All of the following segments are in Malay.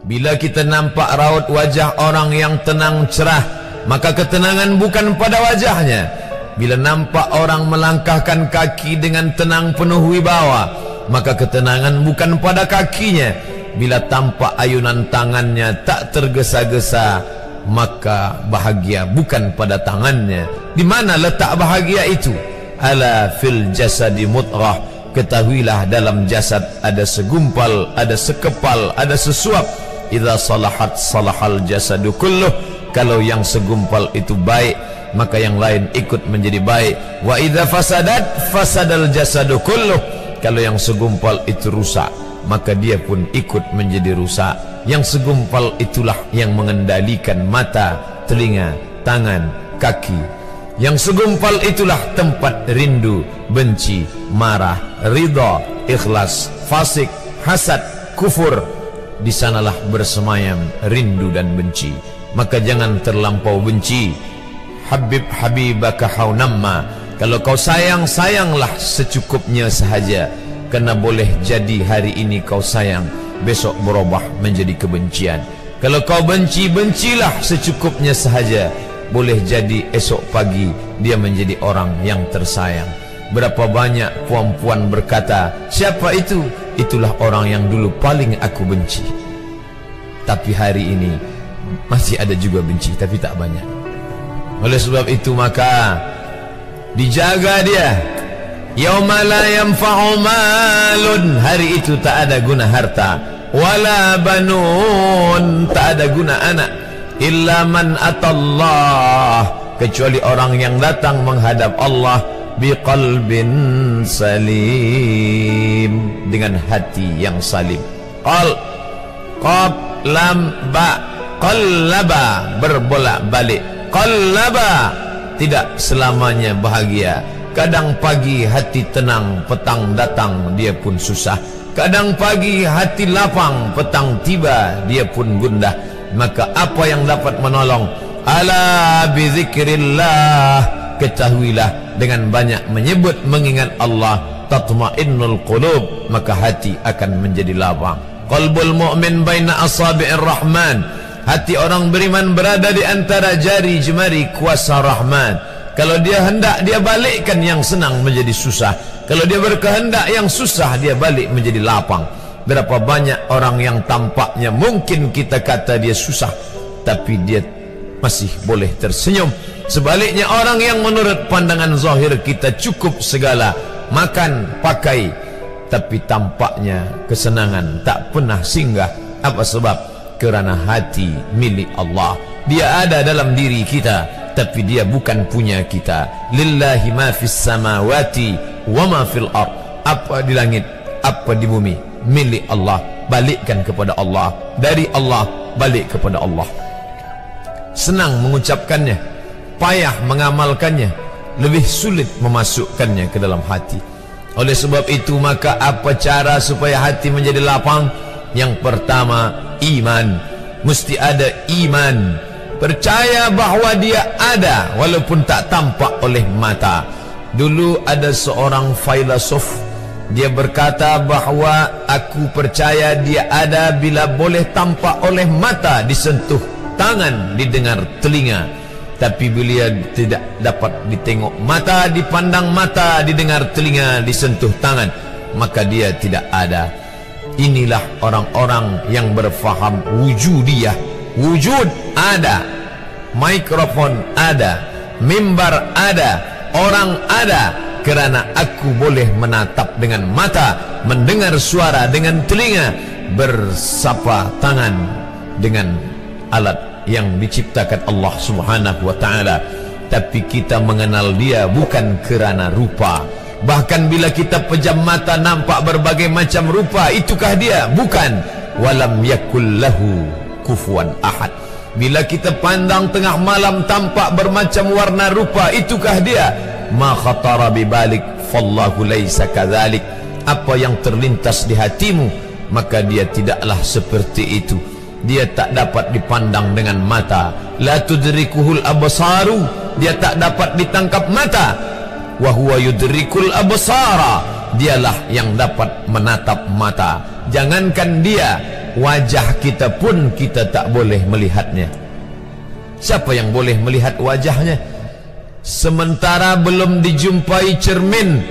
Bila kita nampak raut wajah orang yang tenang cerah, maka ketenangan bukan pada wajahnya. Bila nampak orang melangkahkan kaki dengan tenang penuh wibawa, maka ketenangan bukan pada kakinya. Bila tampak ayunan tangannya tak tergesa-gesa, maka bahagia bukan pada tangannya. Di mana letak bahagia itu? Ala fil jasadi mudghah. Ketahuilah dalam jasad ada segumpal, ada sekepal, ada sesuap. Idza salahat salahal jasadu kulluh. Kalau yang segumpal itu baik, maka yang lain ikut menjadi baik. Wa idza fasadat fasadal jasadu kulluh. Kalau yang segumpal itu rusak, maka dia pun ikut menjadi rusak. Yang segumpal itulah yang mengendalikan mata, telinga, tangan, kaki. Yang segumpal itulah tempat rindu, benci, marah, ridha, ikhlas, fasik, hasad, kufur. Di sanalah bersemayam rindu dan benci. Maka jangan terlampau benci. Habib habibaka haunamma. Kalau kau sayang, sayanglah secukupnya sahaja. Karena boleh jadi hari ini kau sayang, besok berubah menjadi kebencian. Kalau kau benci, bencilah secukupnya sahaja. Boleh jadi esok pagi dia menjadi orang yang tersayang. Berapa banyak puan-puan berkata, siapa itu? Itulah orang yang dulu paling aku benci. Tapi hari ini masih ada juga benci, tapi tak banyak. Oleh sebab itu maka dijaga dia. Yauma la yanfa'u malun. Hari itu tak ada guna harta, wala banun, tak ada guna anak, illa man atallah, kecuali orang yang datang menghadap Allah biqalbin salim, dengan hati yang salim. Qaf lam ba, qallaba, berbolak-balik. Qallaba, tidak selamanya bahagia. Kadang pagi hati tenang, petang datang dia pun susah. Kadang pagi hati lapang, petang tiba dia pun gundah. Maka apa yang dapat menolong? Ala bizikrillah, ketahuilah dengan banyak menyebut mengingat Allah, tatma'innul qulub, maka hati akan menjadi lapang. Qalbul mu'min baina asabi'ir rahman, hati orang beriman berada di antara jari jemari kuasa Rahman. Kalau dia hendak, dia balikkan yang senang menjadi susah. Kalau dia berkehendak, yang susah dia balik menjadi lapang. Berapa banyak orang yang tampaknya mungkin kita kata dia susah, tapi dia masih boleh tersenyum. Sebaliknya orang yang menurut pandangan zahir kita cukup segala, makan, pakai, tapi tampaknya kesenangan tak pernah singgah. Apa sebab? Kerana hati milik Allah. Dia ada dalam diri kita, tapi dia bukan punya kita. Lillahi ma fis samawati wa ma fil ard. Apa di langit, apa di bumi, milik Allah. Balikkan kepada Allah. Dari Allah balik kepada Allah. Senang mengucapkannya, payah mengamalkannya, lebih sulit memasukkannya ke dalam hati. Oleh sebab itu maka apa cara supaya hati menjadi lapang? Yang pertama, iman. Mesti ada iman. Percaya bahawa dia ada walaupun tak tampak oleh mata. Dulu ada seorang filosof, dia berkata bahawa aku percaya dia ada bila boleh tampak oleh mata, disentuh tangan, didengar telinga. Tapi bila tidak dapat ditengok mata, dipandang mata, didengar telinga, disentuh tangan, maka dia tidak ada. Inilah orang-orang yang berfaham wujudiyah. Wujud ada, mikrofon ada, mimbar ada, orang ada, kerana aku boleh menatap dengan mata, mendengar suara dengan telinga, bersapa tangan dengan alat yang diciptakan Allah Subhanahu wa ta'ala. Tapi kita mengenal dia bukan kerana rupa. Bahkan bila kita pejam mata nampak berbagai macam rupa, itukah dia? Bukan. Walam yakul lahu kufuwan ahad. Bila kita pandang tengah malam tampak bermacam warna rupa, itukah dia? Ma khatara bibalik fallahu laisa kadzalik. Apa yang terlintas di hatimu, maka dia tidaklah seperti itu. Dia tak dapat dipandang dengan mata. La tudrikuhul absaru, dia tak dapat ditangkap mata. Wa huwa yudrikul absara, dialah yang dapat menatap mata. Jangankan dia, wajah kita pun kita tak boleh melihatnya. Siapa yang boleh melihat wajahnya? Sementara belum dijumpai cermin,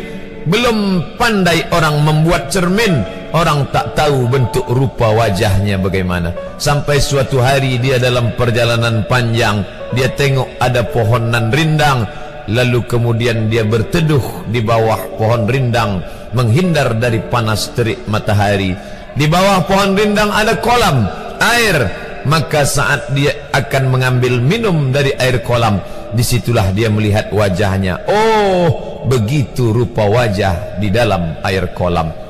belum pandai orang membuat cermin, orang tak tahu bentuk rupa wajahnya bagaimana. Sampai suatu hari dia dalam perjalanan panjang, dia tengok ada pohonan rindang, lalu kemudian dia berteduh di bawah pohon rindang, menghindar dari panas terik matahari. Di bawah pohon rindang ada kolam air, maka saat dia akan mengambil minum dari air kolam, disitulah dia melihat wajahnya. Oh, begitu rupa wajah di dalam air kolam.